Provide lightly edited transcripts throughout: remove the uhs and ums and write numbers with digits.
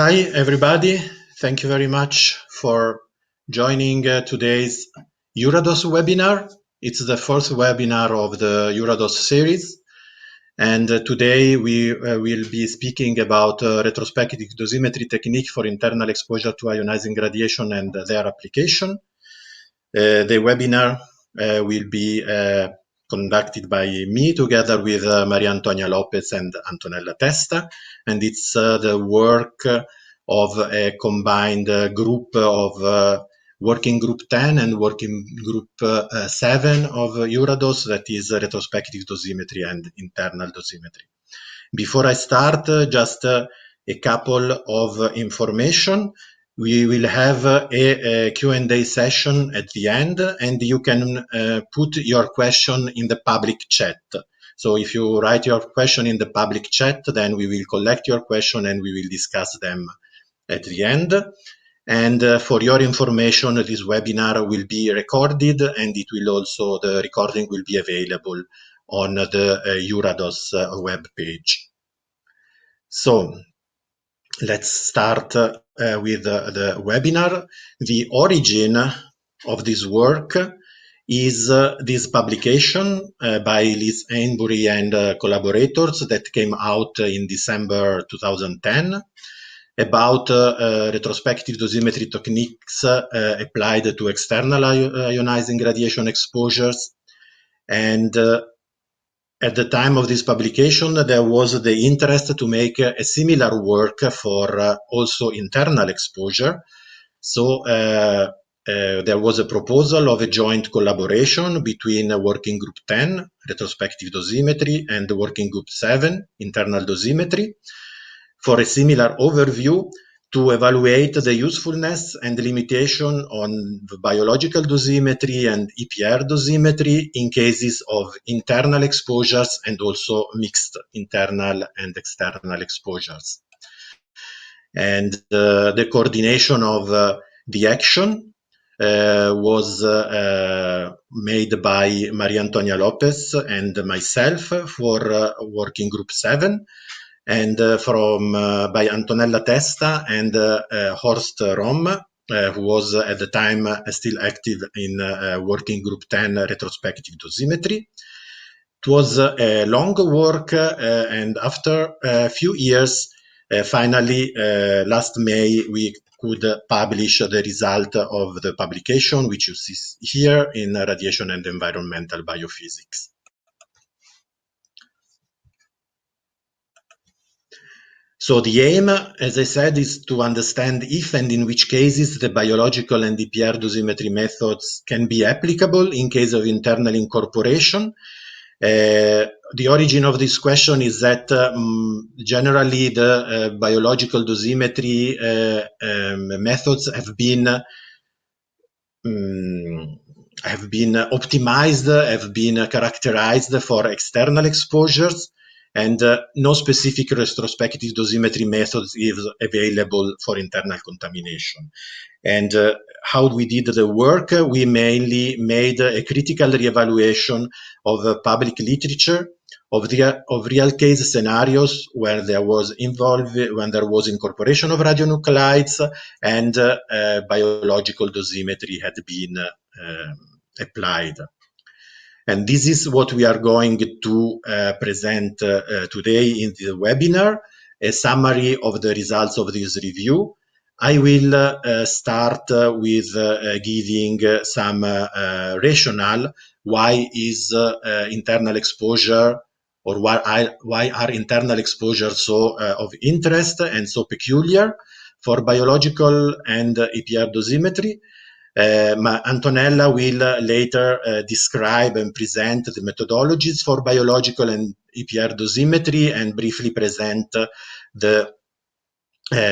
Hi, everybody. Thank you very much for joining today's Eurados webinar. It's the fourth webinar of the Eurados series. And today we will be speaking about retrospective dosimetry technique for internal exposure to ionizing radiation and their application. The webinar will be conducted by me together with Maria Antonia Lopez and Antonella Testa, and it's the work of a combined group of Working Group 10 and Working Group 7 of Eurados, that is retrospective dosimetry and internal dosimetry. Before I start, just a couple of information. We will have a Q&A session at the end, and you can put your question in the public chat. So if you write your question in the public chat, then we will collect your question and we will discuss them at the end. And for your information, this webinar will be recorded, and it will also, the recording will be available on the Eurados web page. So let's start with the webinar. The origin of this work is this publication by Liz Ainbury and collaborators that came out in December 2010 about retrospective dosimetry techniques applied to external ionizing radiation exposures. And at the time of this publication, there was the interest to make a similar work for also internal exposure. So there was a proposal of a joint collaboration between Working Group 10, retrospective dosimetry, and Working Group 7, internal dosimetry, for a similar overview to evaluate the usefulness and limitation on the biological dosimetry and EPR dosimetry in cases of internal exposures and also mixed internal and external exposures. And the coordination of the action was made by Maria Antonia Lopez and myself for Working Group 7, and by Antonella Testa and Horst Rom, who was at the time still active in Working Group 10 retrospective dosimetry. It was a long work, and after a few years, finally, last May, we could publish the result of the publication, which you see here in Radiation and Environmental Biophysics. So the aim, as I said, is to understand if and in which cases the biological and EPR dosimetry methods can be applicable in case of internal incorporation. The origin of this question is that generally the biological dosimetry methods have been optimized, have been characterized for external exposures, and no specific retrospective dosimetry methods is available for internal contamination. And how we did the work, we mainly made a critical reevaluation of public literature, of real case scenarios where there was incorporation of radionuclides and biological dosimetry had been applied. And this is what we are going to present today in the webinar, a summary of the results of this review. I will start with giving some rationale. Why is internal exposure, or why are internal exposures so of interest and so peculiar for biological and EPR dosimetry? Antonella will later describe and present the methodologies for biological and EPR dosimetry and briefly present the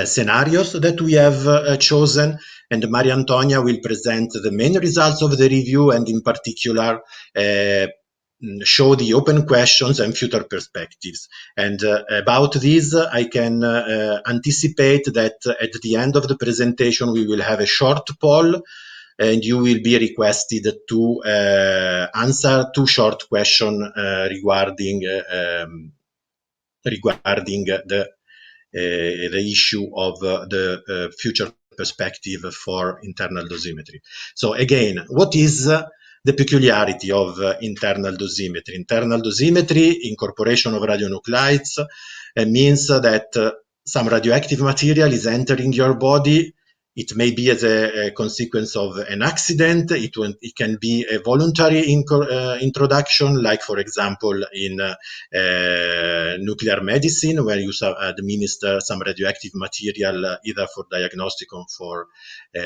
scenarios that we have chosen, and Maria Antonia will present the main results of the review and in particular show the open questions and future perspectives. And about this, I can anticipate that at the end of the presentation we will have a short poll, and you will be requested to answer 2 short questions regarding the the issue of the future perspective for internal dosimetry. So again, what is the peculiarity of internal dosimetry? Internal dosimetry, incorporation of radionuclides, means that some radioactive material is entering your body. It may be as a consequence of an accident. It can be a voluntary introduction, like, for example, in nuclear medicine, where you administer some radioactive material either for diagnostic or for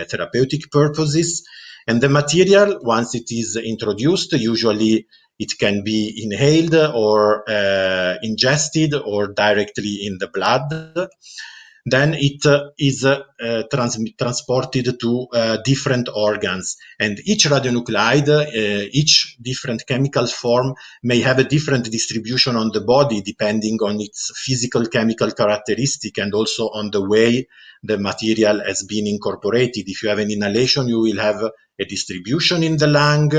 therapeutic purposes. And the material, once it is introduced, usually it can be inhaled or ingested or directly in the blood. Then it is transported to different organs. And each radionuclide, each different chemical form may have a different distribution on the body depending on its physical chemical characteristic and also on the way the material has been incorporated. If you have an inhalation, you will have a distribution in the lung.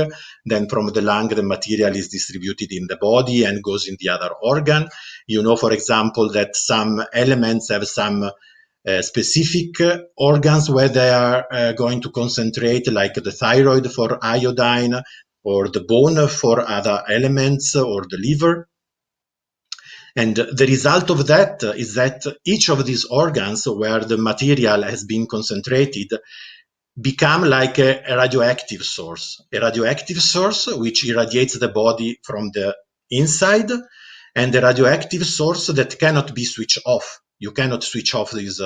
Then from the lung, the material is distributed in the body and goes in the other organ. You know, for example, that some elements have some specific organs where they are going to concentrate, like the thyroid for iodine, or the bone for other elements, or the liver. And the result of that is that each of these organs where the material has been concentrated become like a radioactive source which irradiates the body from the inside, and a radioactive source that cannot be switched off. You cannot switch off this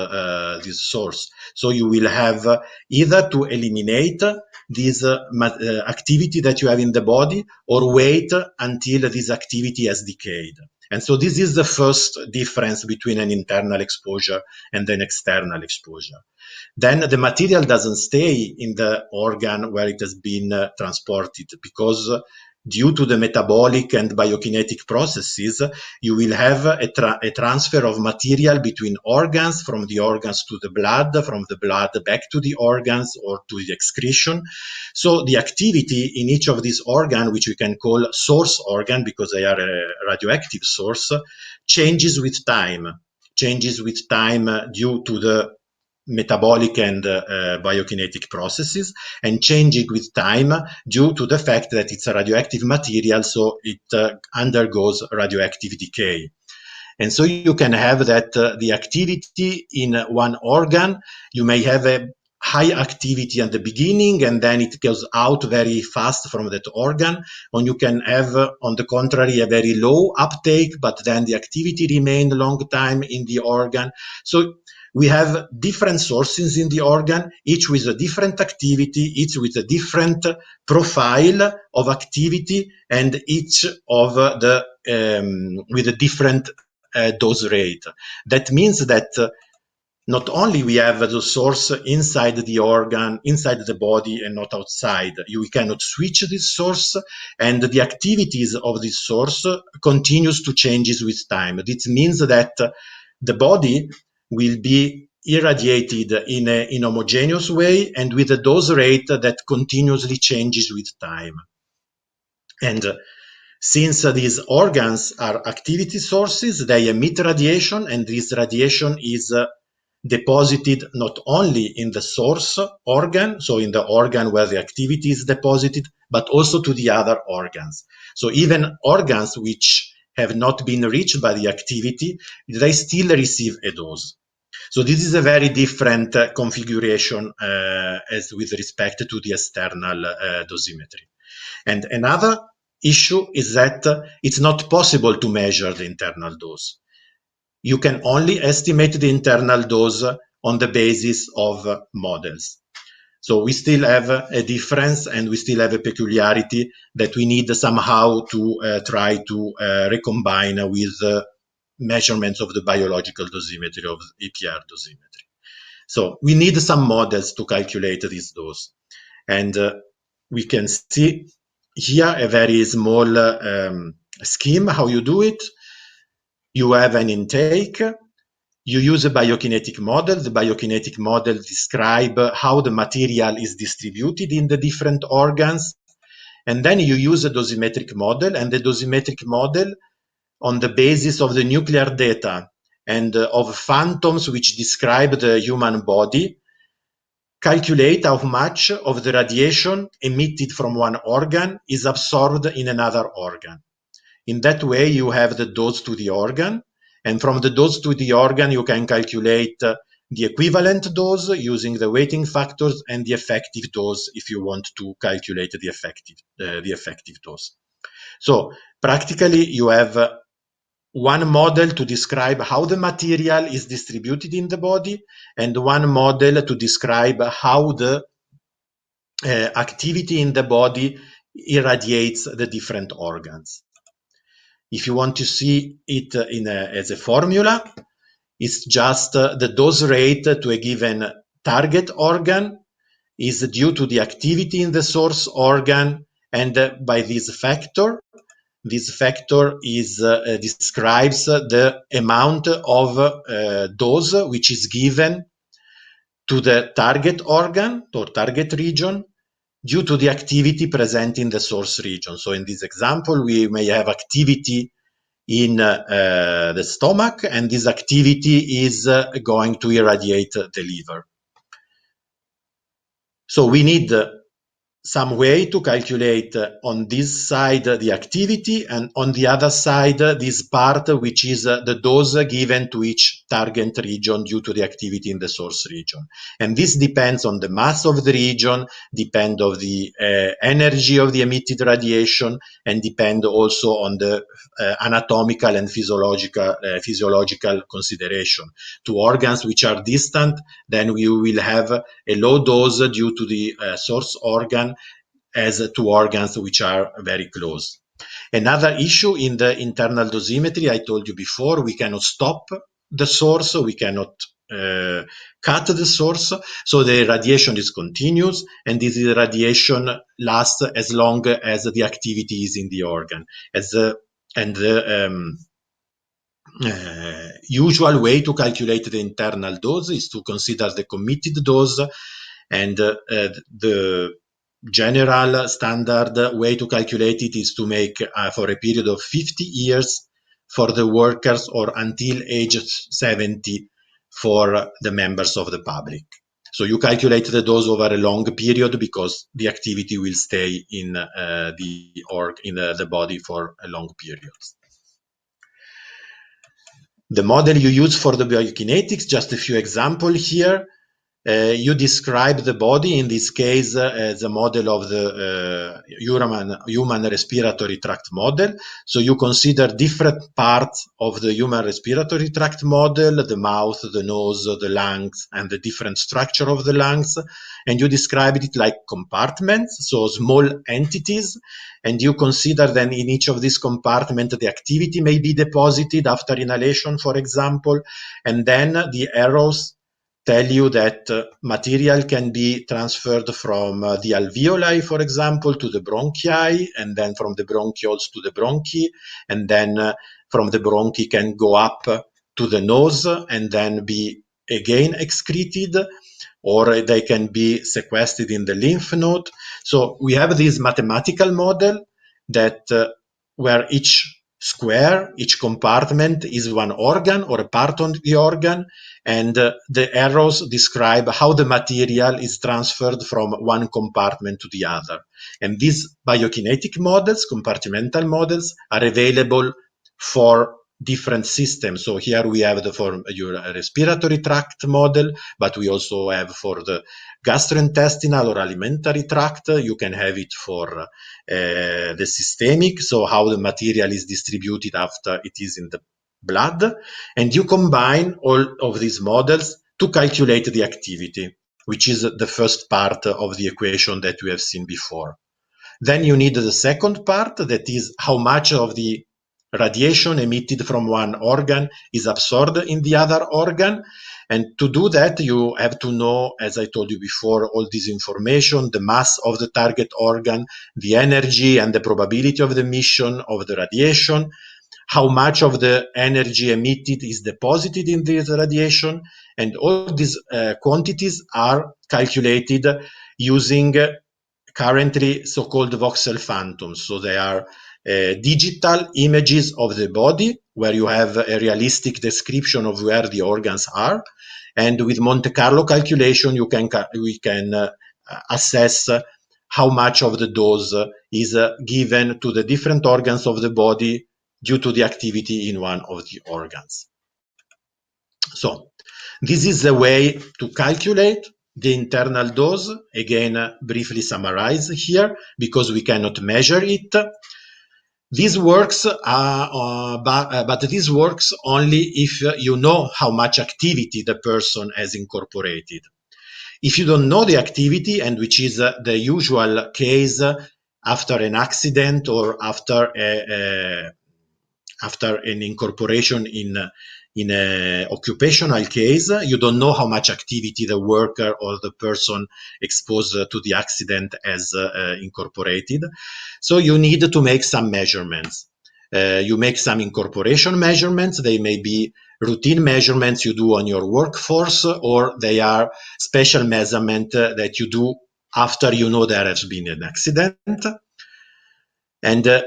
source. So you will have either to eliminate this activity that you have in the body, or wait until this activity has decayed. And so this is the first difference between an internal exposure and an external exposure. Then the material doesn't stay in the organ where it has been transported, because due to the metabolic and biokinetic processes, you will have a transfer of material between organs, from the organs to the blood, from the blood back to the organs or to the excretion. So the activity in each of these organs, which we can call source organ because they are a radioactive source, changes with time due to the metabolic and biokinetic processes, and changing with time due to the fact that it's a radioactive material, so it undergoes radioactive decay. And so you can have that the activity in one organ, you may have a high activity at the beginning, and then it goes out very fast from that organ. Or you can have, on the contrary, a very low uptake, but then the activity remains a long time in the organ. So we have different sources in the organ, each with a different activity, each with a different profile of activity, and each of the with a different dose rate. That means that not only we have the source inside the organ, inside the body, and not outside. We cannot switch this source, and the activities of this source continues to change with time. This means that the body will be irradiated in a homogeneous way and with a dose rate that continuously changes with time. And since these organs are activity sources, they emit radiation, and this radiation is deposited not only in the source organ, so in the organ where the activity is deposited, but also to the other organs. So even organs which have not been reached by the activity, they still receive a dose. So this is a very different configuration as with respect to the external dosimetry. And another issue is that it's not possible to measure the internal dose. You can only estimate the internal dose on the basis of models. So we still have a difference, and we still have a peculiarity that we need somehow to try to recombine with measurements of the biological dosimetry, of EPR dosimetry. So we need some models to calculate this dose. And we can see here a very small scheme how you do it. You have an intake. You use a biokinetic model. The biokinetic model describes how the material is distributed in the different organs. And then you use a dosimetric model, and the dosimetric model, on the basis of the nuclear data and of phantoms which describe the human body, calculate how much of the radiation emitted from one organ is absorbed in another organ. In that way, you have the dose to the organ, and from the dose to the organ, you can calculate the equivalent dose using the weighting factors and the effective dose if you want to calculate the effective dose. So practically, you have one model to describe how the material is distributed in the body, and one model to describe how the activity in the body irradiates the different organs. If you want to see it as a formula, it's just the dose rate to a given target organ is due to the activity in the source organ, and by this factor describes the amount of dose which is given to the target organ or target region due to the activity present in the source region. So in this example, we may have activity in the stomach, and this activity is going to irradiate the liver. So we need some way to calculate on this side the activity, and on the other side this part which is the dose given to each target region due to the activity in the source region. And this depends on the mass of the region, depend on the energy of the emitted radiation, and depend also on the anatomical and physiological consideration. To organs which are distant, then we will have a low dose due to the source organ, as to organs which are very close. Another issue in the internal dosimetry, I told you before, we cannot stop the source, we cannot cut the source, so the radiation is continuous, and this radiation lasts as long as the activity is in the organ. Usual way to calculate the internal dose is to consider the committed dose, and the general standard way to calculate it is to make for a period of 50 years for the workers, or until age 70 for the members of the public. So you calculate the dose over a long period because the activity will stay in the body for a long period. The model you use for the biokinetics, just a few examples here. You describe the body, in this case, as a model of the human respiratory tract model. So you consider different parts of the human respiratory tract model, the mouth, the nose, the lungs, and the different structure of the lungs. And you describe it like compartments, so small entities. And you consider then in each of these compartments, the activity may be deposited after inhalation, for example. And then the arrows tell you that material can be transferred from the alveoli, for example, to the bronchi, and then from the bronchioles to the bronchi, and then from the bronchi can go up to the nose and then be again excreted, or they can be sequestered in the lymph node. So we have this mathematical model that where each square, each compartment is one organ or a part of the organ, and the arrows describe how the material is transferred from one compartment to the other. And these biokinetic models, compartmental models, are available for different systems. So here we have for your respiratory tract model, but we also have for the gastrointestinal or alimentary tract. You can have it for the systemic, so how the material is distributed after it is in the blood. And you combine all of these models to calculate the activity, which is the first part of the equation that we have seen before. Then you need the second part, that is how much of the radiation emitted from one organ is absorbed in the other organ. And to do that, you have to know, as I told you before, all this information, the mass of the target organ, the energy and the probability of the emission of the radiation, how much of the energy emitted is deposited in this radiation, and all these quantities are calculated using currently so-called voxel phantoms. So they are digital images of the body, where you have a realistic description of where the organs are. And with Monte Carlo calculation, we can assess how much of the dose is given to the different organs of the body due to the activity in one of the organs. So this is the way to calculate the internal dose. Again, briefly summarize here, because we cannot measure it. This works, but this works only if you know how much activity the person has incorporated. If you don't know the activity, and which is the usual case after an accident or after an incorporation in an occupational case, you don't know how much activity the worker or the person exposed to the accident has incorporated. So you need to make some measurements. You make some incorporation measurements. They may be routine measurements you do on your workforce, or they are special measurement that you do after you know there has been an accident. And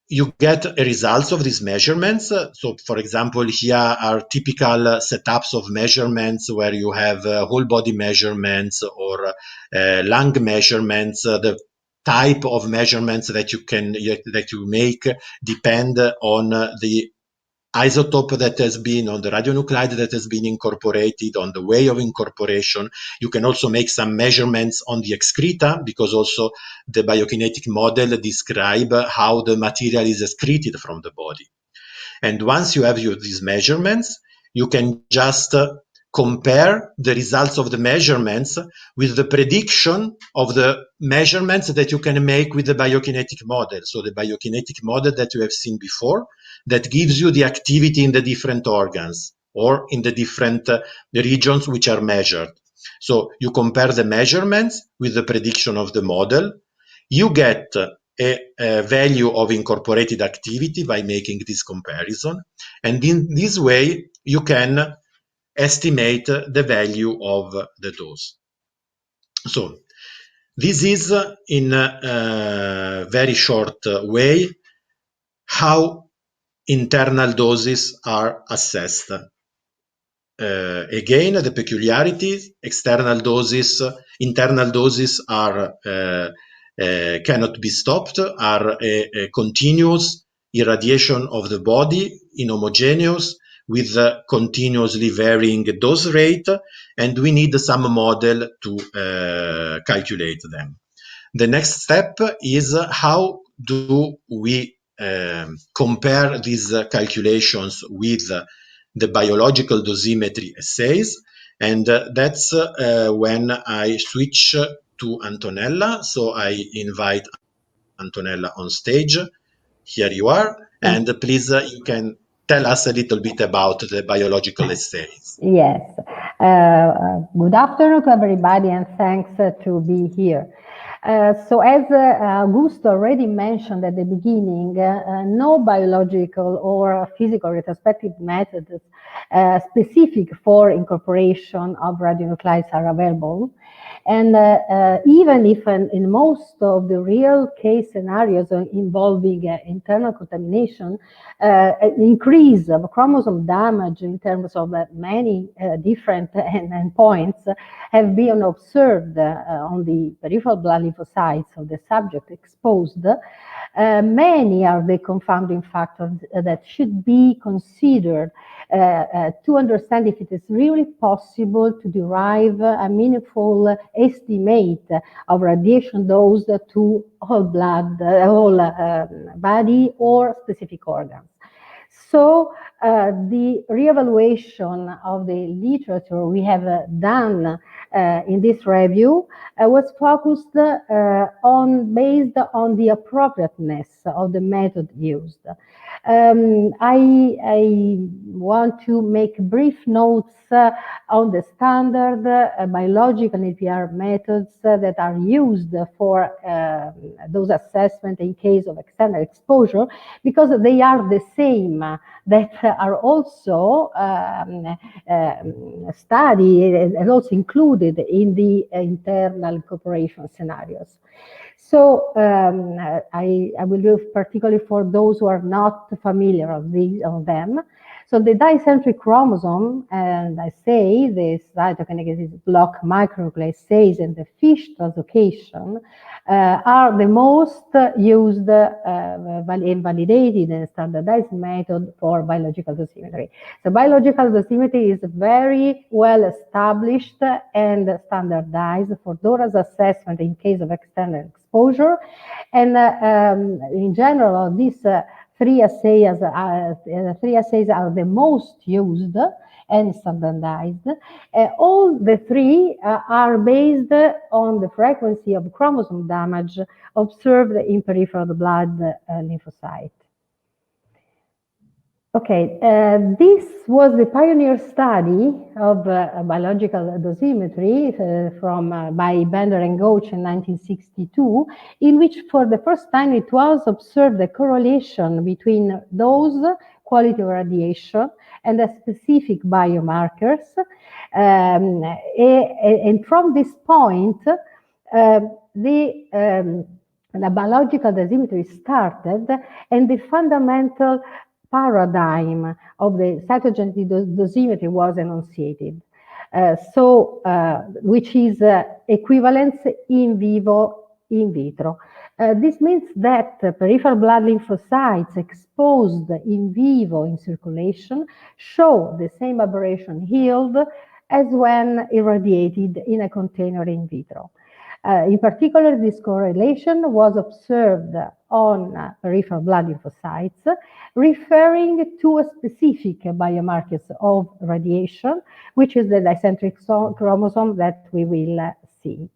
you get results of these measurements. So, for example, here are typical setups of measurements where you have whole body measurements or lung measurements. The type of measurements that you make depend on the isotope that has been, on the radionuclide that has been incorporated, on the way of incorporation. You can also make some measurements on the excreta, because also the biokinetic model describe how the material is excreted from the body. And once you have these measurements, you can just compare the results of the measurements with the prediction of the measurements that you can make with the biokinetic model. So the biokinetic model that you have seen before, that gives you the activity in the different organs or in the different regions which are measured. So you compare the measurements with the prediction of the model. You get a value of incorporated activity by making this comparison. And in this way, you can estimate the value of the dose. So this is, in a very short way, how internal doses are assessed. Again, the peculiarities: internal doses are cannot be stopped, are a continuous irradiation of the body, inhomogeneous, with continuously varying dose rate, and we need some model to calculate them. The next step is how do we compare these calculations with the biological dosimetry assays, and that's when I switch to Antonella. So I invite Antonella on stage. Here you are, and please you can tell us a little bit about the biological assays. Yes. Good afternoon to everybody, and thanks to be here. So as Augusto already mentioned at the beginning, no biological or physical retrospective methods specific for incorporation of radionuclides are available. And even if in most of the real case scenarios involving internal contamination, increase of chromosome damage in terms of many different endpoints have been observed on the peripheral blood lymphocytes of the subject exposed. Many are the confounding factors that should be considered to understand if it is really possible to derive a meaningful estimate of radiation dose to whole blood, whole body or specific organs. So the reevaluation of the literature we have done in this review was focused based on the appropriateness of the method used. I want to make brief notes on the standard biological NPR methods that are used for those assessment in case of external exposure, because they are the same that are also studied and also included in the internal incorporation scenarios. So I will do particularly for those who are not familiar of them. So the Dycentric Chromosome, and I say the cytogenetic block micronucleus assays and the fish translocation are the most used and validated and standardized method for biological dosimetry. So biological dosimetry is very well established and standardized for DORA's assessment in case of external exposure. And in general, these three assays are the most used and standardized. All the three are based on the frequency of chromosome damage observed in peripheral blood lymphocyte. Okay, this was the pioneer study of biological dosimetry by Bender and Gauch in 1962, in which for the first time it was observed a correlation between dose, quality of radiation, and the specific biomarkers. And from this point, the biological dosimetry started, and the fundamental paradigm of the cytogenetic dosimetry was enunciated. Which is equivalence in vivo, in vitro. This means that peripheral blood lymphocytes exposed in vivo in circulation show the same aberration yield as when irradiated in a container in vitro. In particular, this correlation was observed on peripheral blood lymphocytes, referring to a specific biomarkers of radiation, which is the Dycentric chromosome that we will see.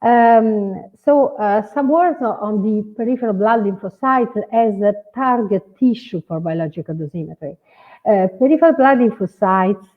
Some words on the peripheral blood lymphocyte as a target tissue for biological dosimetry. Peripheral blood lymphocytes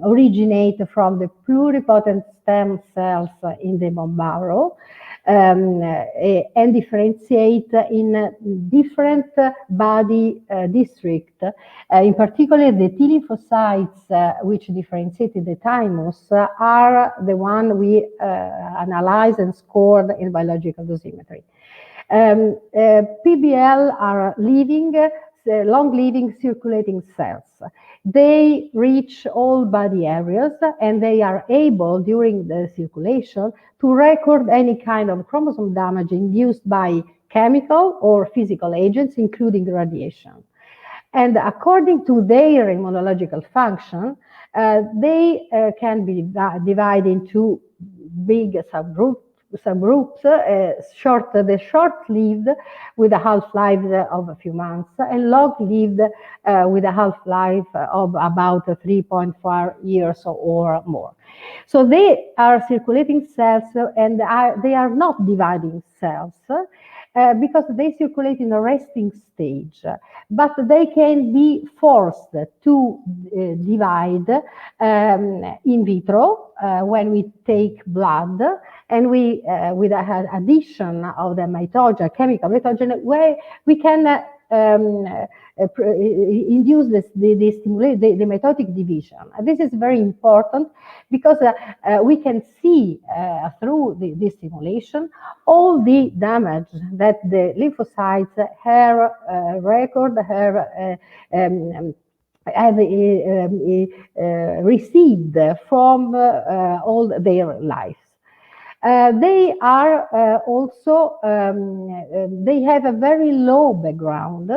originate from the pluripotent stem cells in the bone marrow and differentiate in different body districts. In particular, the T lymphocytes, which differentiate in the thymus, are the one we analyze and scored in biological dosimetry. PBL are long-living circulating cells. They reach all body areas, and they are able, during the circulation, to record any kind of chromosome damage induced by chemical or physical agents, including radiation. And according to their immunological function, they can be divided into big subgroups, the short-lived with a half-life of a few months, and long-lived with a half-life of about 3.4 years or more. So they are circulating cells, and they are not dividing cells because they circulate in a resting stage, but they can be forced to divide in vitro when we take blood, and we, with the addition of the mitogen, chemical mitogen, where we can induce the mitotic division. This is very important because we can see through the stimulation all the damage that the lymphocytes have received from all their lives. They are also, they have a very low background,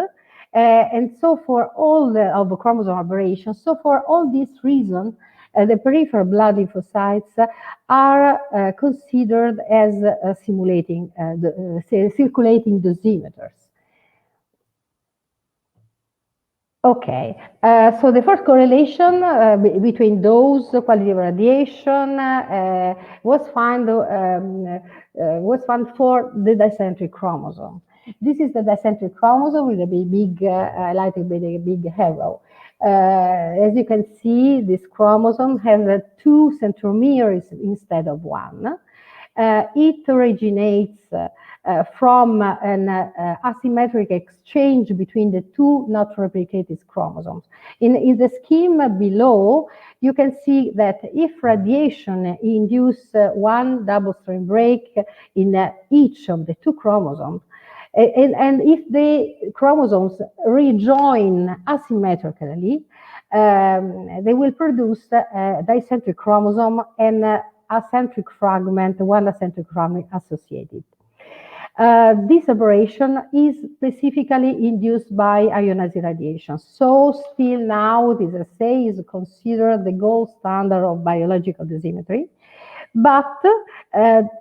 and so for all of chromosome aberrations, so for all these reasons, the peripheral blood lymphocytes are considered as circulating dosimeters. Okay, so the first correlation between dose, quality of radiation was found for the Dycentric chromosome. This is the Dycentric chromosome with a big highlighted by a big arrow. As you can see, this chromosome has 2 centromeres instead of 1. It originates from an asymmetric exchange between the two not replicated chromosomes. In the scheme below, you can see that if radiation induces one double-strand break in each of the two chromosomes, and if the chromosomes rejoin asymmetrically, they will produce a dicentric chromosome and a centric fragment, one eccentric fragment associated. This aberration is specifically induced by ionizing radiation. So still now this assay is considered the gold standard of biological dosimetry, but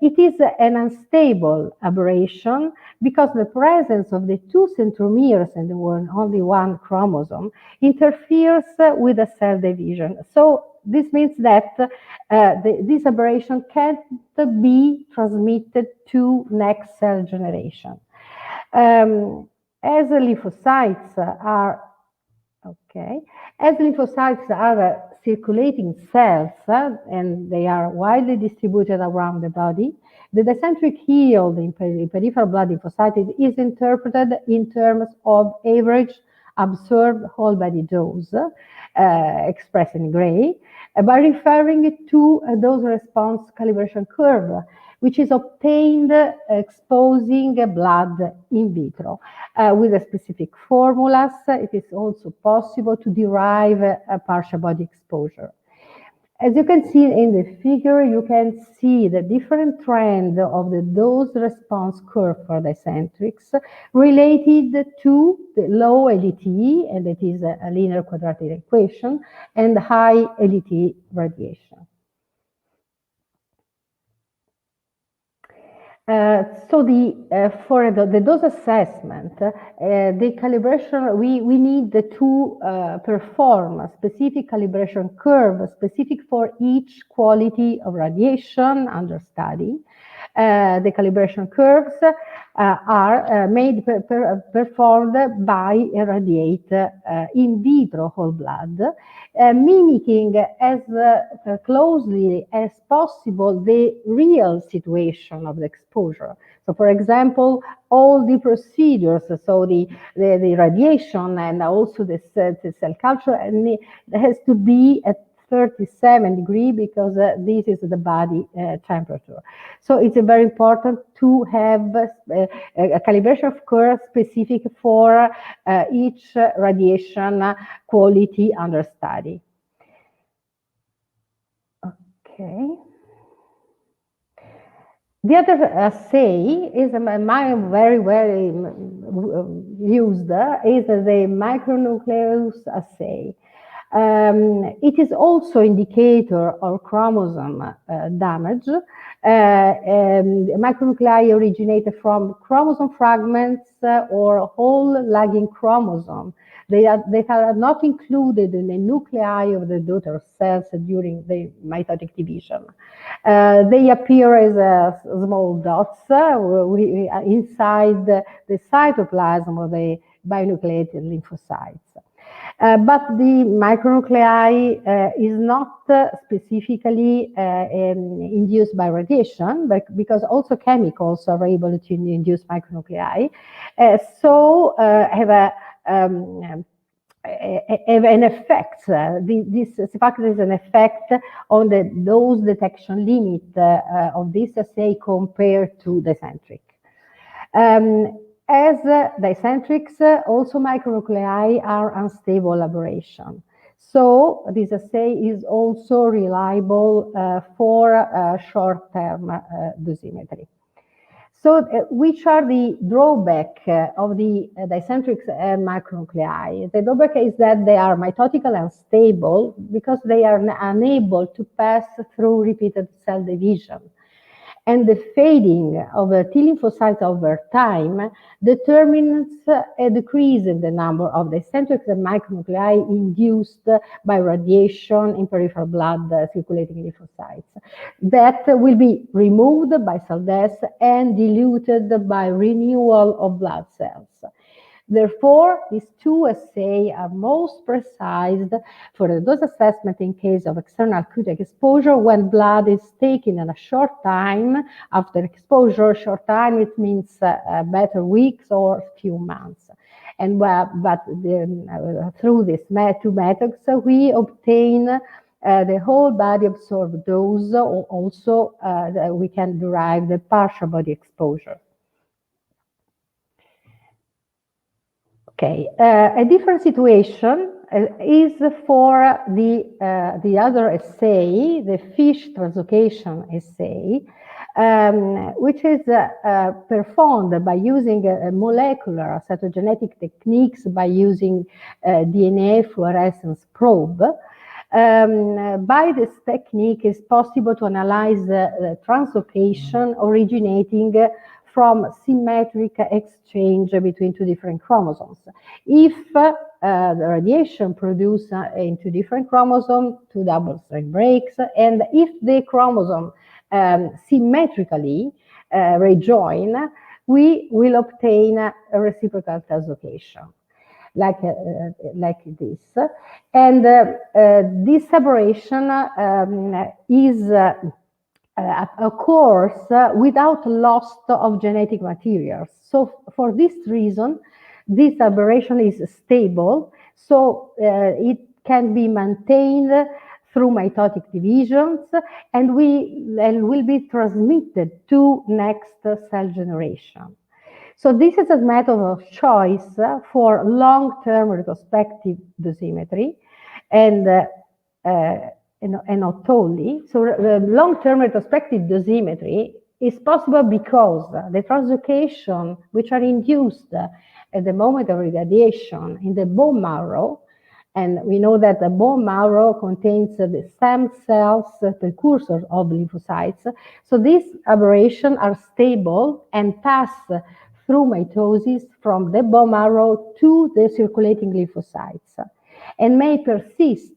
it is an unstable aberration because the presence of the two centromeres and only one chromosome interferes with the cell division. So this means that this aberration can't be transmitted to next cell generation. As lymphocytes are circulating cells and they are widely distributed around the body, the dicentric yield in peripheral blood lymphocytes is interpreted in terms of average absorbed whole body dose, expressed in gray, by referring to a dose response calibration curve, which is obtained exposing blood in vitro. With a specific formulas, it is also possible to derive a partial body exposure. As you can see in the figure, you can see the different trend of the dose response curve for dicentrics related to the low LET, and it is a linear quadratic equation, and high LET radiation. For the dose assessment, the calibration, we need to perform a specific calibration curve specific for each quality of radiation under study. The calibration curves are performed by irradiate in vitro whole blood, mimicking as closely as possible the real situation of the exposure. So, for example, all the procedures, so the radiation and also the cell culture, and it has to be at 37 degrees because this is the body temperature. So it's very important to have a calibration of curve specific for each radiation quality under study. Okay. The other assay is very used is the Micronucleus Assay. It is also indicator of chromosome damage. Micronuclei originated from chromosome fragments or whole lagging chromosome. They are not included in the nuclei of the daughter cells during the mitotic division. They appear as small dots inside the cytoplasm of the binucleated lymphocytes. But the micronuclei is not specifically induced by radiation, but because also chemicals are able to induce micronuclei, so have an effect. This factor is an effect on the dose detection limit of this assay compared to Dycentric. As Dycentrics, also micronuclei are unstable aberration. So this assay is also reliable for short-term dosimetry. So which are the drawbacks of the Dycentrics and micronuclei? The drawback is that they are mitotically unstable because they are unable to pass through repeated cell division. And the fading of T lymphocytes over time determines a decrease in the number of Dycentrics and micronuclei induced by radiation in peripheral blood circulating lymphocytes that will be removed by cell death and diluted by renewal of blood cells. Therefore, these two assays are most precise for the dose assessment in case of external acute exposure when blood is taken in a short time after exposure. Short time, it means better weeks or few months. And through these two methods, we obtain the whole body absorbed dose, or also we can derive the partial body exposure. Okay, a different situation is for the other assay, the fish translocation assay, which is performed by using molecular cytogenetic techniques by using DNA fluorescence probe. By this technique, it's possible to analyze the translocation originating from symmetric exchange between two different chromosomes. If the radiation produced in two different chromosomes, two double strand breaks, and if the chromosome symmetrically rejoin, we will obtain a reciprocal translocation. Like this, and this separation occurs without loss of genetic materials. So for this reason, this aberration is stable, so it can be maintained through mitotic divisions and will be transmitted to next cell generation. So this is a method of choice for long-term retrospective dosimetry, and not only. So long-term retrospective dosimetry is possible because the translocation which are induced at the moment of irradiation in the bone marrow, and we know that the bone marrow contains the stem cells, precursors of lymphocytes. So these aberrations are stable and pass through mitosis from the bone marrow to the circulating lymphocytes, and may persist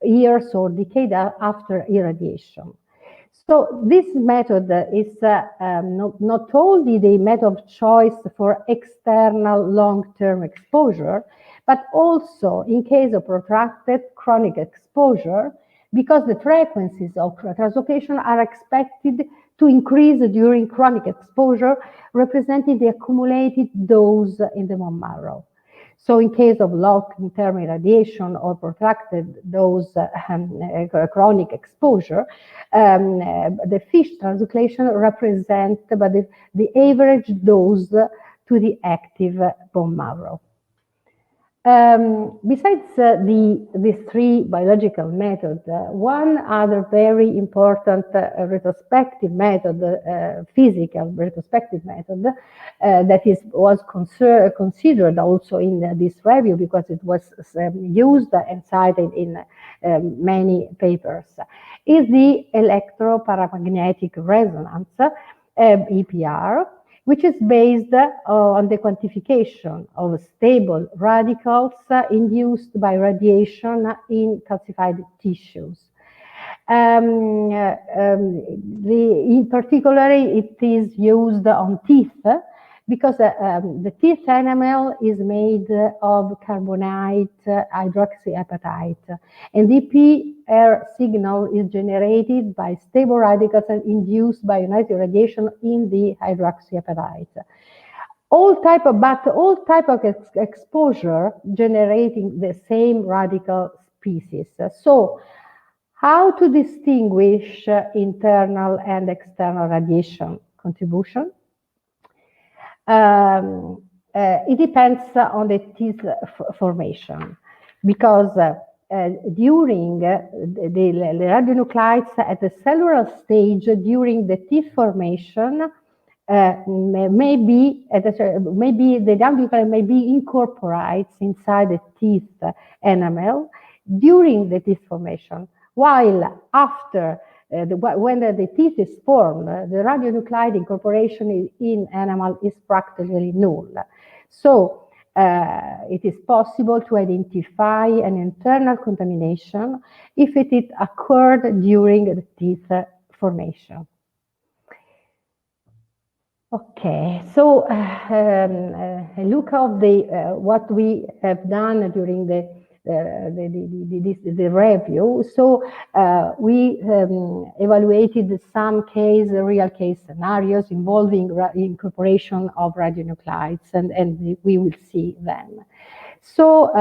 years or decades after irradiation. So this method is not only the method of choice for external long-term exposure, but also in case of protracted chronic exposure, because the frequencies of translocation are expected to increase during chronic exposure, representing the accumulated dose in the bone marrow. So in case of long-term irradiation or protracted dose chronic exposure, the fish translocation represents the average dose to the active bone marrow. Besides these three biological methods, one other very important retrospective method, physical retrospective method, that was considered also in this review because it was used and cited in many papers, is the electro-paramagnetic resonance, EPR, which is based on the quantification of stable radicals induced by radiation in calcified tissues. In particular, it is used on teeth because the teeth enamel is made of carbonate hydroxyapatite, and the EPR signal is generated by stable radicals and induced by ionizing radiation in the hydroxyapatite. All type of exposure generating the same radical species. So, how to distinguish internal and external radiation contribution? It depends on the teeth formation, because during the radionuclides at the cellular stage, during the teeth formation, maybe the radionuclide may be incorporated inside the teeth enamel during the teeth formation, while after when the teeth is formed, the radionuclide incorporation in enamel is practically null. So it is possible to identify an internal contamination if it occurred during the teeth formation. Okay, so a look of the what we have done during the review. So we evaluated some real case scenarios involving incorporation of radionuclides, and we will see them. So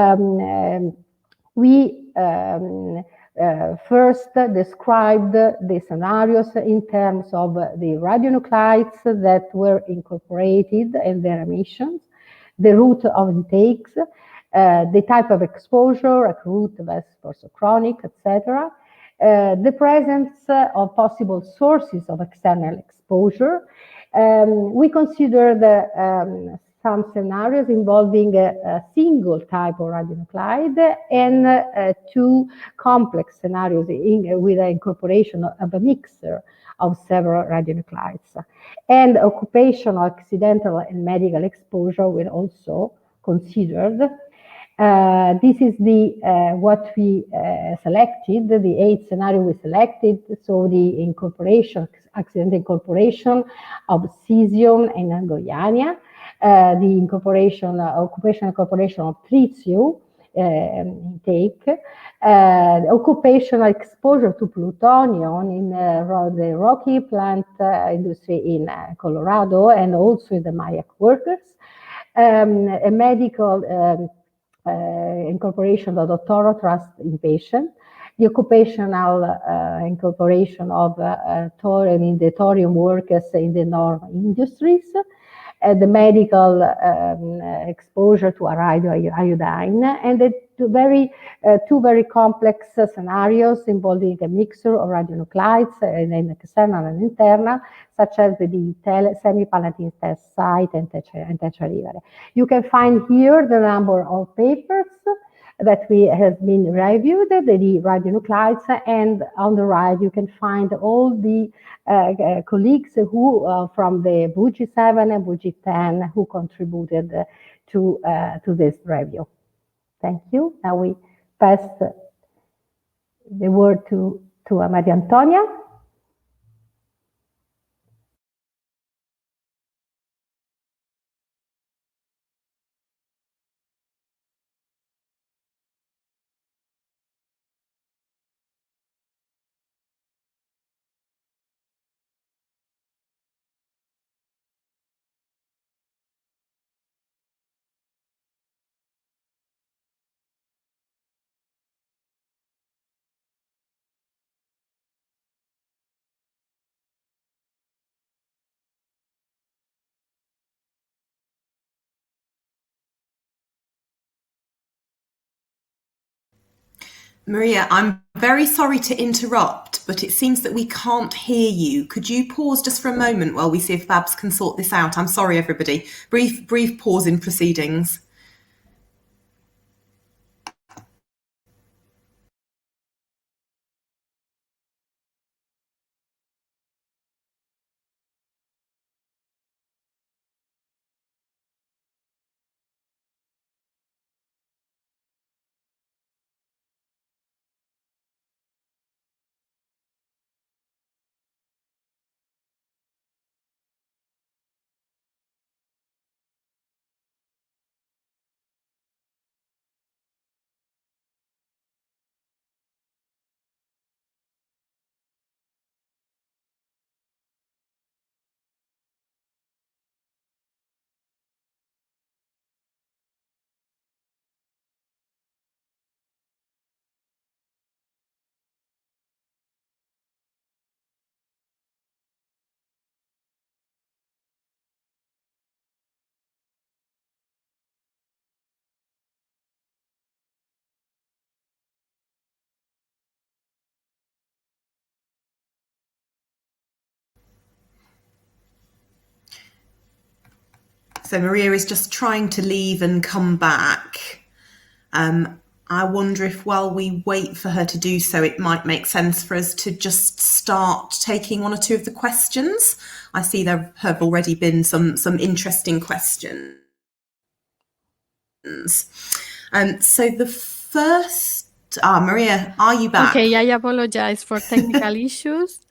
we first described the scenarios in terms of the radionuclides that were incorporated and their emissions, the route of intakes, the type of exposure, acute versus chronic, etc., the presence of possible sources of external exposure. We considered some scenarios involving a single type of radionuclide and two complex scenarios with the incorporation of a mixture of several radionuclides. And occupational, accidental, and medical exposure were also considered. This is what we selected, the 8 scenario we selected. So the accidental incorporation of cesium and angoiania, the occupational incorporation of tritium intake, occupational exposure to plutonium in the Rocky plant industry in Colorado and also in the Mayak workers, a medical incorporation of the thorax in patient, the occupational incorporation of thorium in the thorium workers in the normal industries, the medical exposure to iodine, and the two very complex scenarios involving a mixture of radionuclides and external and internal, such as the semi-palatine test site and tetralivere. You can find here the number of papers that have been reviewed, the radionuclides, and on the right you can find all the colleagues who from the BUGI 7 and BUGI 10 who contributed to this review. Thank you. Now we pass the word to Maria Antonia. Maria, I'm very sorry to interrupt, but it seems that we can't hear you. Could you pause just for a moment while we see if Babs can sort this out? I'm sorry, everybody. Brief pause in proceedings. So Maria is just trying to leave and come back. I wonder if while we wait for her to do so, it might make sense for us to just start taking one or two of the questions. I see there have already been some interesting questions. So the first, Maria, are you back? Okay, I apologize for technical issues.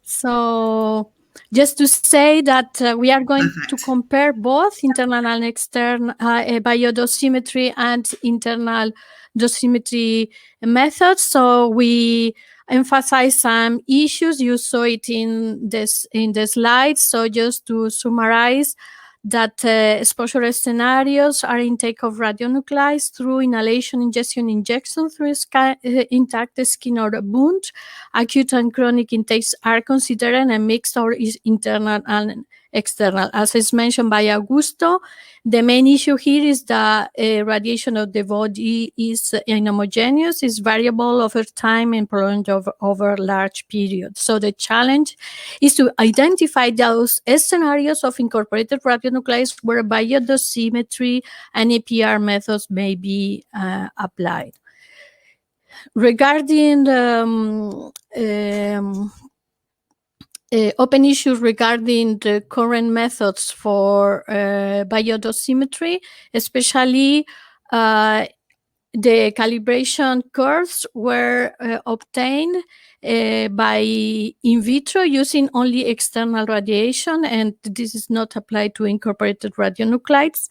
So Just to say that we are going Perfect. to compare both internal and external biodosimetry and internal dosimetry methods. So we emphasize some issues. You saw it in the slides. So just to summarize, that exposure scenarios are intake of radionuclides through inhalation, injection through intact skin or wound. Acute and chronic intakes are considered a mix or is internal and external. As is mentioned by Augusto, the main issue here is that radiation of the body is inhomogeneous, is variable over time and prolonged over large periods. So the challenge is to identify those scenarios of incorporated radionuclides where biodosimetry and APR methods may be applied. Regarding open issues regarding the current methods for biodosimetry, especially the calibration curves were obtained by in vitro using only external radiation, and this is not applied to incorporated radionuclides.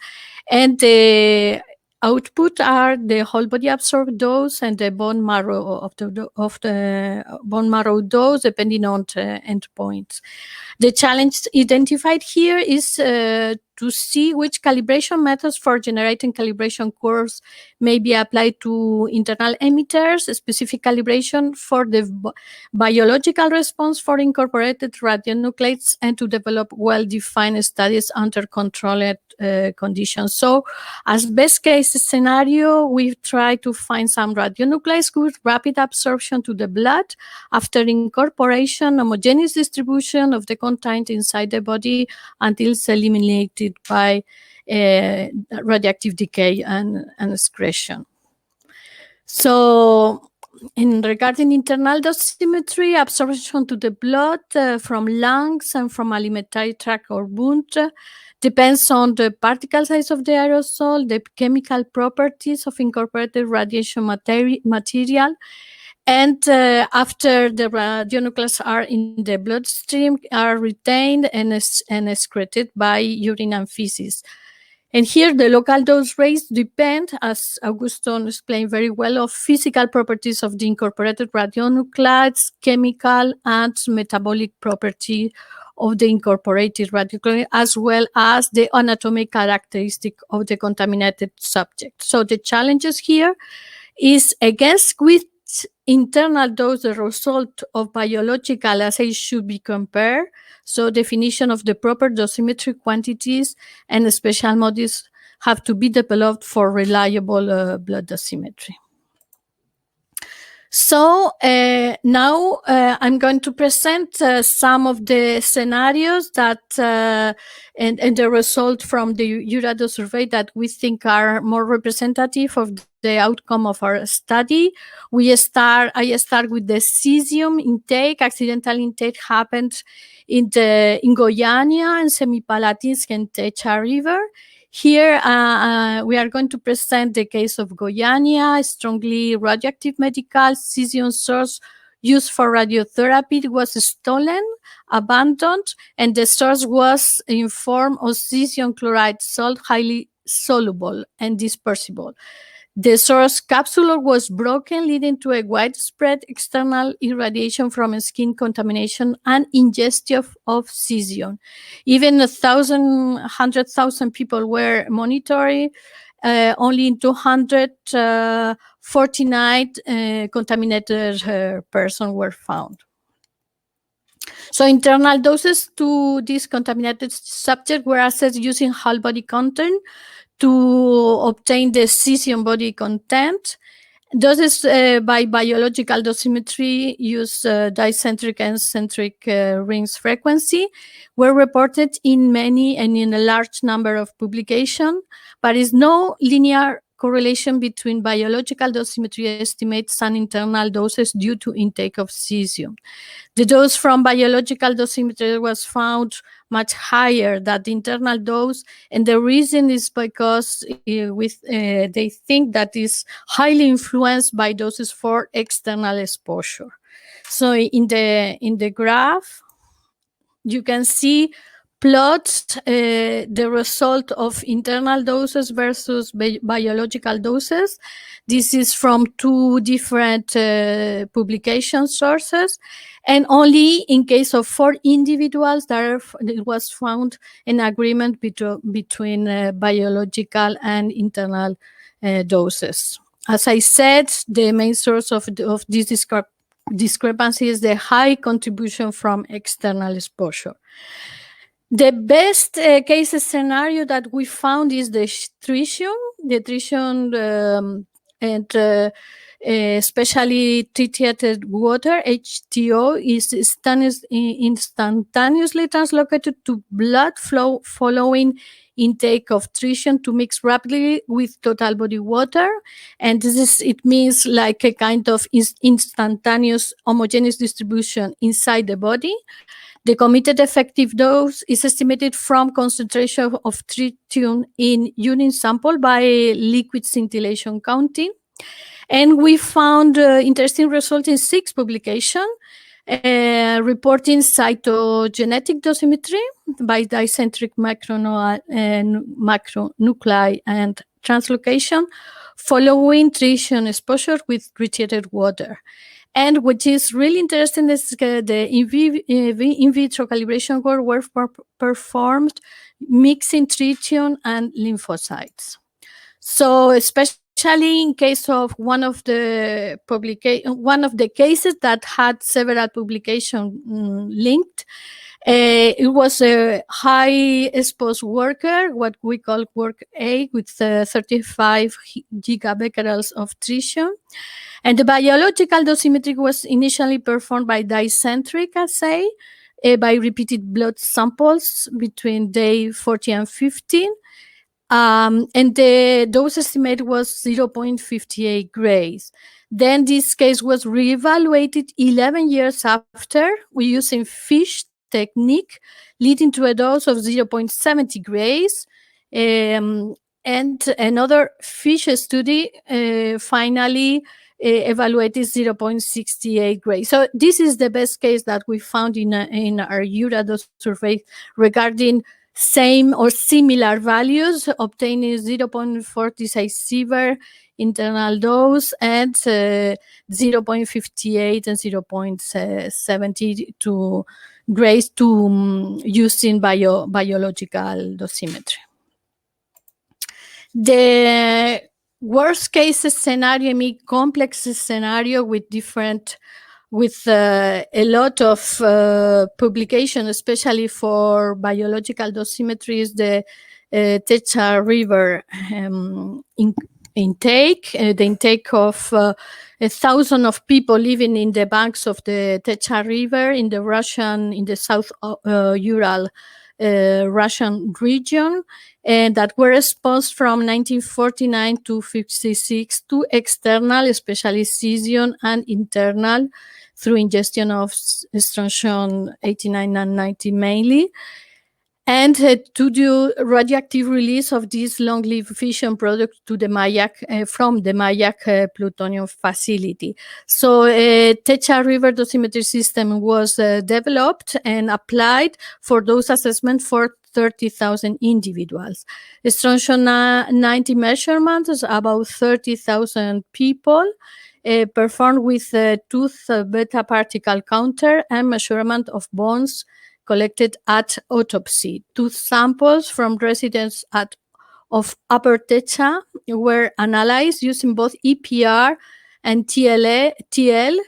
And the output are the whole body absorbed dose and the bone marrow of the bone marrow dose, depending on the endpoints. The challenge identified here is to see which calibration methods for generating calibration curves may be applied to internal emitters, specific calibration for the biological response for incorporated radionuclides, and to develop well-defined studies under controlled conditions. So as best case scenario, we try to find some radionuclides with rapid absorption to the blood after incorporation, homogeneous distribution of the content inside the body until it's eliminated by radioactive decay and excretion. So regarding internal dosimetry, absorption to the blood from lungs and from alimentary tract or wound depends on the particle size of the aerosol, the chemical properties of incorporated radiation material, and after the radionuclides are in the bloodstream, are retained and excreted by urine and feces. And here the local dose rates depend, as Augusto explained very well, of physical properties of the incorporated radionuclides, chemical and metabolic property of the incorporated radionuclide, as well as the anatomic characteristic of the contaminated subject. So the challenges here is against which internal dose the result of biological assays should be compared. So definition of the proper dosimetry quantities and special models have to be developed for reliable blood dosimetry. So now I'm going to present some of the scenarios that and the result from the Eurados survey that we think are more representative of the outcome of our study. I start with the cesium intake. Accidental intake happened in Goiânia and Semipalatinsk and Techa River. Here, we are going to present the case of Goiânia, a strongly radioactive medical cesium source used for radiotherapy. It was stolen, abandoned, and the source was in form of cesium chloride salt, highly soluble and dispersible. The source capsule was broken, leading to a widespread external irradiation from skin contamination and ingestion of cesium. Even 100,000 people were monitored. Only in 249 contaminated persons were found. So internal doses to this contaminated subject were assessed using whole body content to obtain the cesium body content. Doses by biological dosimetry use Dycentric and centric rings frequency were reported in many and in a large number of publications, but is no linear correlation between biological dosimetry estimates and internal doses due to intake of cesium. The dose from biological dosimetry was found much higher than the internal dose, and the reason is because they think that is highly influenced by doses for external exposure. So in the graph, you can see plots the result of internal doses versus biological doses. This is from 2 different publication sources, and only in case of 4 individuals it was found an agreement between biological and internal doses. As I said, the main source of this discrepancy is the high contribution from external exposure. The best case scenario that we found is the tritium. The tritium and especially treated water, HTO, is instantaneously translocated to blood flow following intake of tritium to mix rapidly with total body water. And it means like a kind of instantaneous homogeneous distribution inside the body. The committed effective dose is estimated from concentration of tritium in urine sample by liquid scintillation counting. And we found interesting results in 6 publications reporting cytogenetic dosimetry by Dycentric macronuclei and translocation following tritium exposure with treated water. And what is really interesting is the in vitro calibration work were performed mixing tritium and lymphocytes. So especially in case of one of the cases that had several publications linked, it was a high exposed worker, what we call work A, with 35 gigabecquerels of tritium. And the biological dosimetry was initially performed by Dycentric Assay by repeated blood samples between day 40 and 15. And the dose estimate was 0.58 grays. Then this case was reevaluated 11 years after, using FISH technique, leading to a dose of 0.70 grays. And another FISH study finally evaluated 0.68 grays. So this is the best case that we found in our Eurodose survey regarding same or similar values, obtaining 0.46 sievert internal dose and 0.58 and 0.72 grays using biological dosimetry. The worst case scenario, complex scenario with a lot of publication, especially for biological dosimetry, is the Techa River intake, the intake of 1,000 of people living in the banks of the Techa River in the South Ural Russian region, and that were exposed from 1949 to 56 to external, especially cesium, and internal through ingestion of strontium 89 and 90 mainly, and to do radioactive release of this long-lived fission product to the Mayak from the Mayak plutonium facility. So Techa River dosimetry system was developed and applied for those assessments for 30,000 individuals. Strontium 90 measurements, about 30,000 people, performed with a tooth beta particle counter and measurement of bones collected at autopsy. Tooth samples from residents of Upper Techa were analyzed using both EPR and TL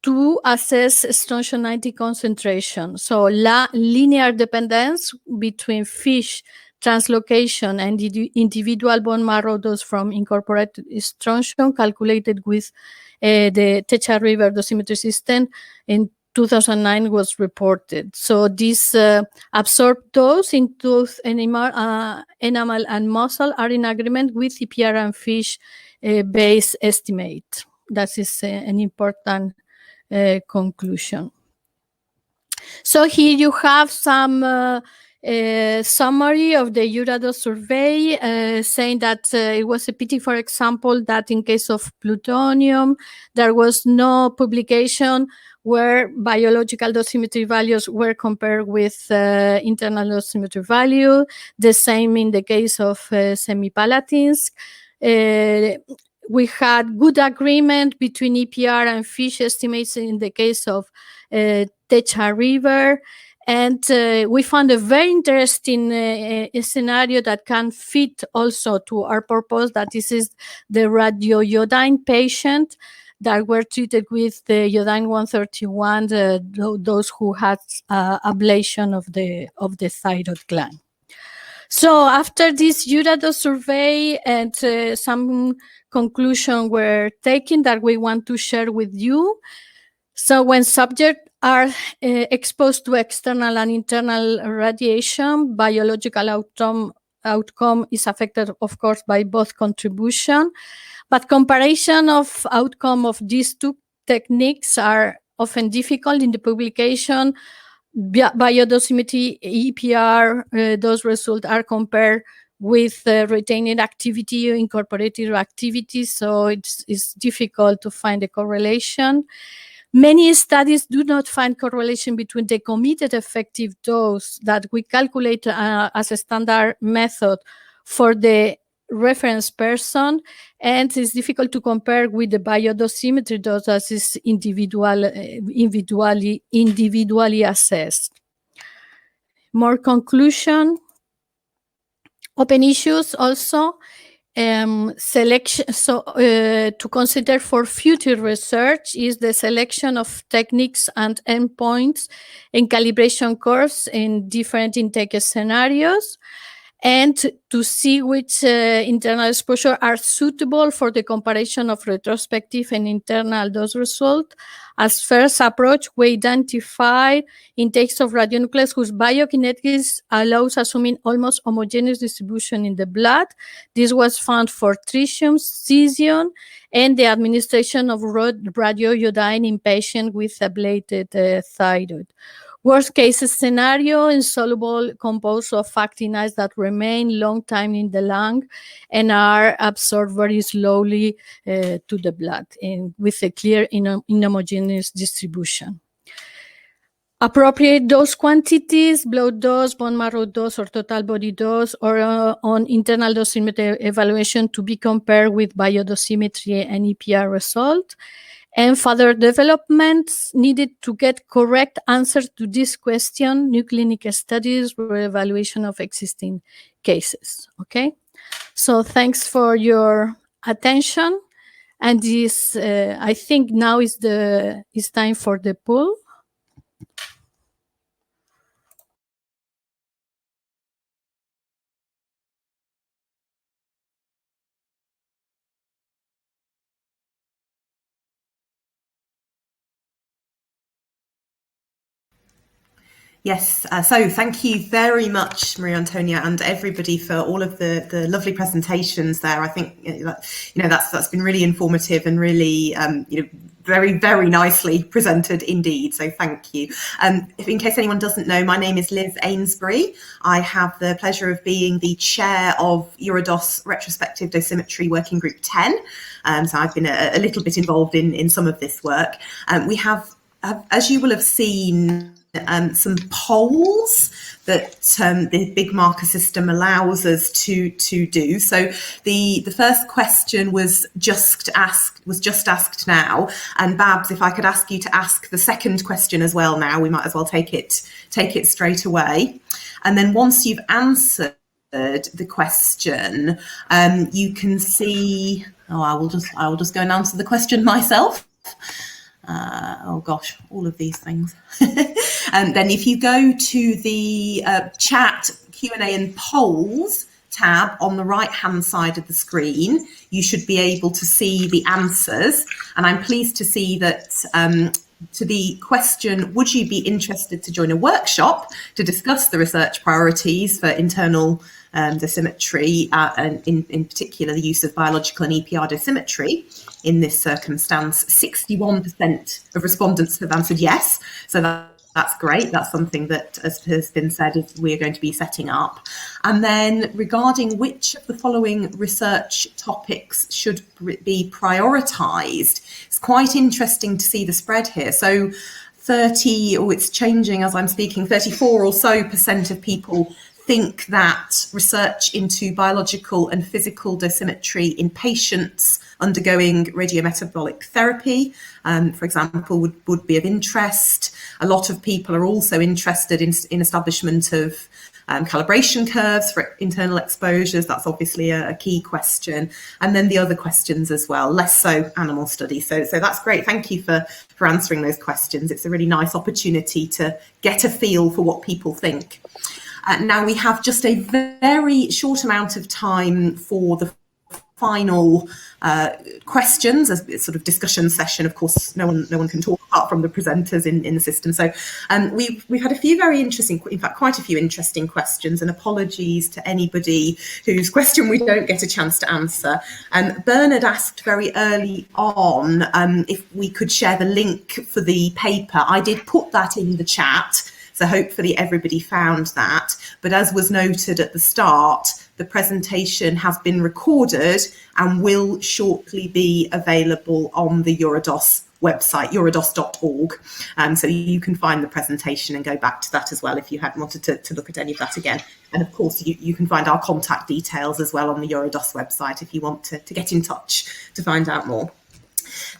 to assess strontium 90 concentration. So linear dependence between FISH translocation and individual bone marrow dose from incorporated strontium calculated with the Techa River dosimetry system in 2009 was reported. So this absorbed dose in tooth, enamel and muscle are in agreement with EPR and FISH base estimate. That is an important conclusion. So here you have some summary of the Eurodose survey saying that it was a pity, for example, that in case of plutonium, there was no publication where biological dosimetry values were compared with internal dosimetry value. The same in the case of semipalatines. We had good agreement between EPR and FISH estimates in the case of Techa River. And we found a very interesting scenario that can fit also to our purpose, that this is the radioiodine patient that were treated with the iodine 131, those who had ablation of the thyroid gland. So after this Eurodose survey and some conclusions were taken that we want to share with you. So when subjects are exposed to external and internal radiation, biological outcome is affected, of course, by both contribution. But comparison of outcome of these two techniques are often difficult in the publication. Biodosimetry, EPR, those results are compared with retained activity or incorporated activity, so it's difficult to find a correlation. Many studies do not find correlation between the committed effective dose that we calculate as a standard method for the reference person, and it's difficult to compare with the biodosimetry dose as is individually assessed. More conclusion. Open issues also. Selection. So to consider for future research is the selection of techniques and endpoints in calibration curves in different intake scenarios, and to see which internal exposure are suitable for the comparison of retrospective and internal dose result. As first approach, we identified intakes of radionucleus whose biokinetics allows assuming almost homogeneous distribution in the blood. This was found for tritium, cesium, and the administration of radioiodine in patients with ablated thyroid. Worst case scenario, insoluble composed of actinides that remain long time in the lung and are absorbed very slowly to the blood and with a clear inhomogeneous distribution. Appropriate dose quantities, blood dose, bone marrow dose, or total body dose, or on internal dosimetry evaluation to be compared with biodosimetry and EPR result. And further developments needed to get correct answers to this question, new clinical studies or evaluation of existing cases. Okay, so thanks for your attention. And this, I think now is time for the poll. Yes, so thank you very much, Maria Antonia, and everybody for all of the lovely presentations there. I think that's been really informative and really very, very nicely presented indeed. So thank you. In case anyone doesn't know, my name is Liz Ainsbury. I have the pleasure of being the chair of Eurodose Retrospective Dosimetry Working Group 10. So I've been a little bit involved in some of this work. We have, as you will have seen, some polls that the big marker system allows us to do. So the first question was just asked now, and Babs, if I could ask you to ask the second question as well now, we might as well take it straight away. And then once you've answered the question, you can see. I will just go and answer the question myself. Oh gosh, all of these things. And then if you go to the chat, Q&A and polls tab on the right hand side of the screen, you should be able to see the answers. And I'm pleased to see that to the question, would you be interested to join a workshop to discuss the research priorities for internal dosimetry, and in particular the use of biological and EPR dosimetry in this circumstance? 61% of respondents have answered yes, so that's great. That's something that, as has been said, is we're going to be setting up. And then regarding which of the following research topics should be prioritised, it's quite interesting to see the spread here. So 30, or it's changing as I'm speaking, 34 or so % of people think that research into biological and physical dosimetry in patients undergoing radiometabolic therapy, for example, would be of interest. A lot of people are also interested in establishment of calibration curves for internal exposures. That's obviously a key question. And then the other questions as well, less so animal studies. So that's great. Thank you for answering those questions. It's a really nice opportunity to get a feel for what people think. Now we have just a very short amount of time for the final questions, as a sort of discussion session. Of course, no one can talk apart from the presenters in the system. So we've had a few very interesting, in fact, quite a few interesting questions, and apologies to anybody whose question we don't get a chance to answer. Bernard asked very early on if we could share the link for the paper. I did put that in the chat, so hopefully everybody found that. But as was noted at the start, the presentation has been recorded and will shortly be available on the Eurados website, eurados.org. So you can find the presentation and go back to that as well if you had wanted to look at any of that again. And of course, you can find our contact details as well on the Eurados website if you want to get in touch to find out more.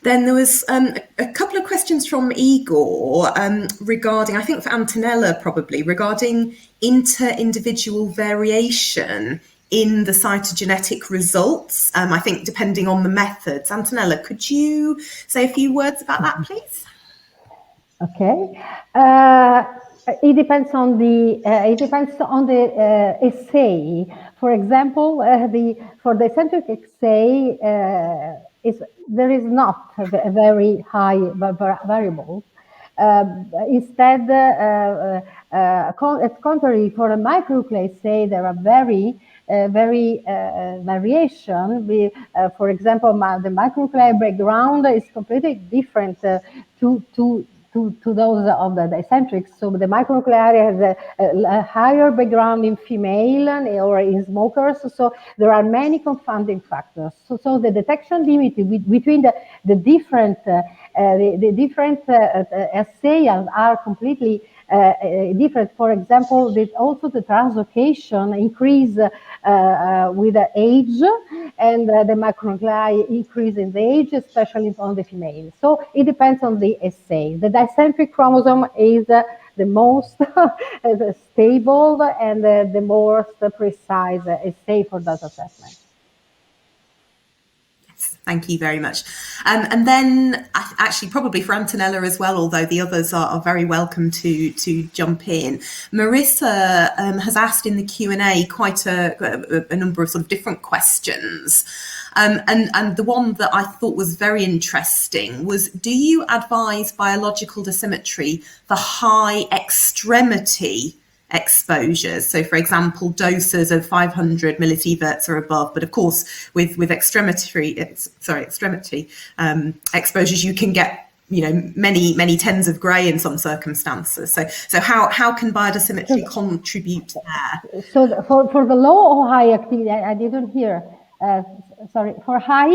Then there was a couple of questions from Igor regarding, I think for Antonella probably, regarding inter-individual variation in the cytogenetic results, I think depending on the methods. Antonella, could you say a few words about that, please? Okay. It depends on the assay. For example, for the Dycentric assay, there is not a very high variable. Instead, at contrary, for a micronucleus assay, there are very variation. For example, the micronuclear background is completely different to those of the Dycentric. So the micronuclear has a higher background in female or in smokers. So there are many confounding factors. So the detection limit between the different assays are completely different. For example, also the translocation increase with the age, and the micronuclei increase in the age, especially on the female. So it depends on the assay. The Dycentric chromosome is the most stable and the most precise assay for that assessment. Thank you very much. And then actually probably for Antonella as well, although the others are very welcome to jump in. Marissa has asked in the Q&A quite a number of sort of different questions. And the one that I thought was very interesting was, do you advise biological dosimetry for high extremity exposures? So for example, doses of 500 millisieverts or above, but of course with extremity exposures you can get many tens of gray in some circumstances. So how can biodosimetry contribute there? So for the low or high activity, I didn't hear. Sorry, for high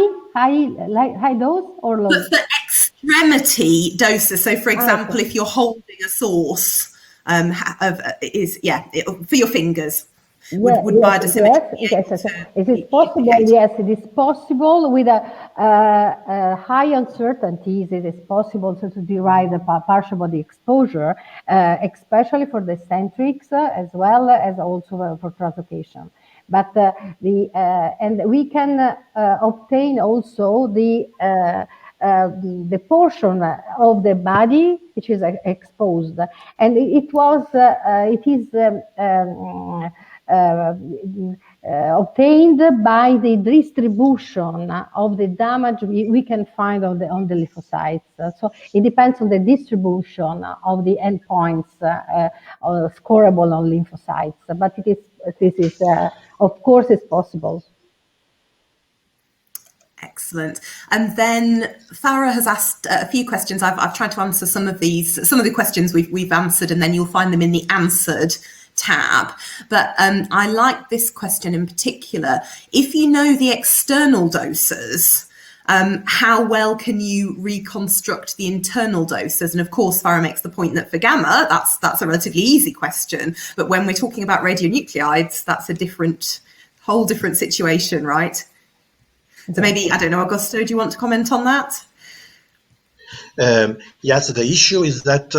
dose or low? For extremity doses. So for example, if you're holding a source for your fingers, would biodosimetry yes. Is it possible? Yes, it is possible with a high uncertainties. It is possible to derive the partial body exposure, especially for the Dycentrics as well as also for translocation. But and we can obtain also the portion of the body which is exposed, and it is obtained by the distribution of the damage we can find on the lymphocytes. So it depends on the distribution of the endpoints scoreable on lymphocytes, but this is of course is possible. Excellent. And then Farah has asked a few questions. I've tried to answer some of the questions we've answered, and then you'll find them in the answered tab. But I like this question in particular. If you know the external doses, how well can you reconstruct the internal doses? And of course, Farah makes the point that for gamma, that's a relatively easy question. But when we're talking about radionuclides, that's a whole different situation, right? So maybe, I don't know, Augusto, do you want to comment on that? Yes, the issue is that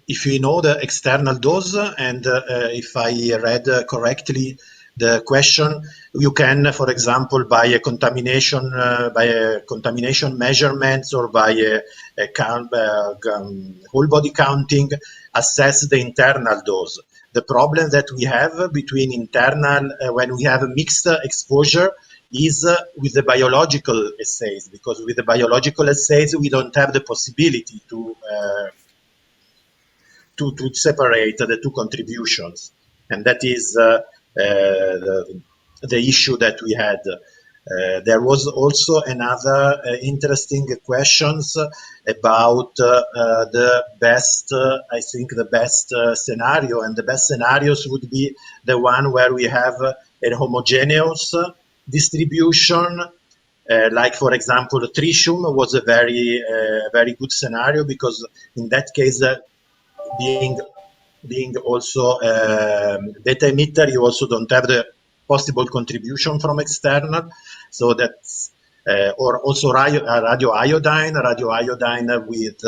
if you know the external dose, and if I read correctly the question, you can, for example, by a contamination measurements or by a whole body counting, assess the internal dose. The problem that we have between internal, when we have a mixed exposure, is with the biological assays, because with the biological assays we don't have the possibility to separate the two contributions, and that is the issue that we had. There was also another interesting questions about the best, I think the best scenario, and the best scenarios would be the one where we have a homogeneous distribution, like for example tritium was a very good scenario, because in that case being also beta emitter, you also don't have the possible contribution from external, so that's or also radioiodine with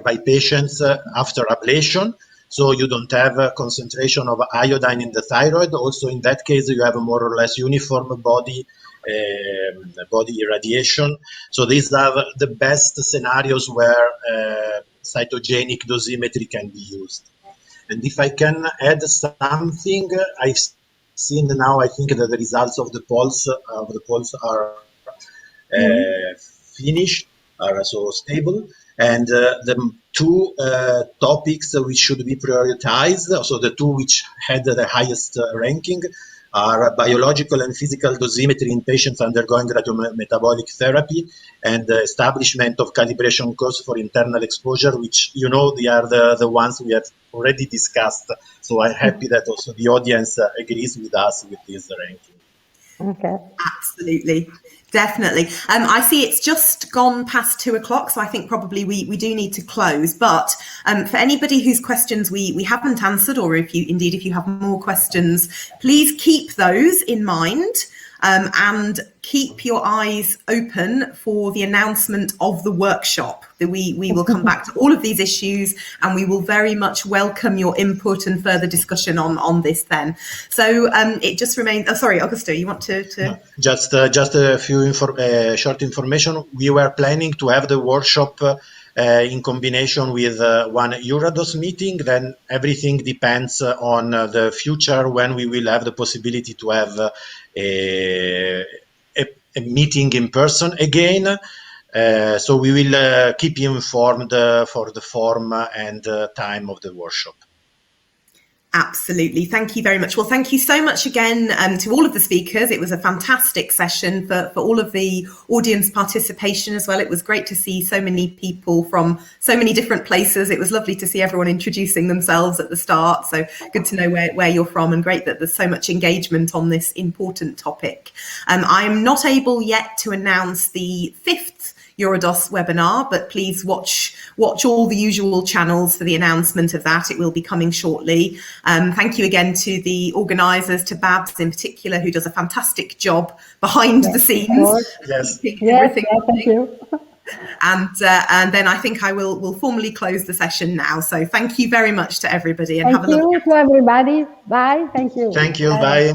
by patients after ablation. So you don't have a concentration of iodine in the thyroid. Also, in that case, you have a more or less uniform body irradiation. So these are the best scenarios where cytogenic dosimetry can be used. And if I can add something, I've seen now, I think that the results of the polls are finished, are so stable. And the two topics which should be prioritized, so the two which had the highest ranking, are biological and physical dosimetry in patients undergoing radiometabolic therapy, and the establishment of calibration course for internal exposure, which, you know, they are the ones we have already discussed. So I'm happy that also the audience agrees with us with this ranking. Okay. Absolutely. Definitely. I see it's just gone past 2 o'clock, so I think probably we do need to close. But for anybody whose questions we haven't answered, or if you have more questions, please keep those in mind. And keep your eyes open for the announcement of the workshop. We will come back to all of these issues, and we will very much welcome your input and further discussion on this then. So it just remains, sorry, Augusto, you want to? No, just a few short information. We were planning to have the workshop in combination with one Eurados meeting. Then everything depends on the future, when we will have the possibility to have a meeting in person again. So we will keep you informed for the form and time of the workshop. Absolutely. Thank you very much. Well, thank you so much again to all of the speakers. It was a fantastic session for all of the audience participation as well. It was great to see so many people from so many different places. It was lovely to see everyone introducing themselves at the start. So good to know where you're from, and great that there's so much engagement on this important topic. I'm not able yet to announce the 5th Eurados webinar, but please watch all the usual channels for the announcement of that. It will be coming shortly. Thank you again to the organisers, to Babs in particular, who does a fantastic job behind the scenes. Yes. Thank you. And then I think I will formally close the session now. So thank you very much to everybody, and Thank have a lovely you to everybody. Bye. Thank you. Thank you. Bye.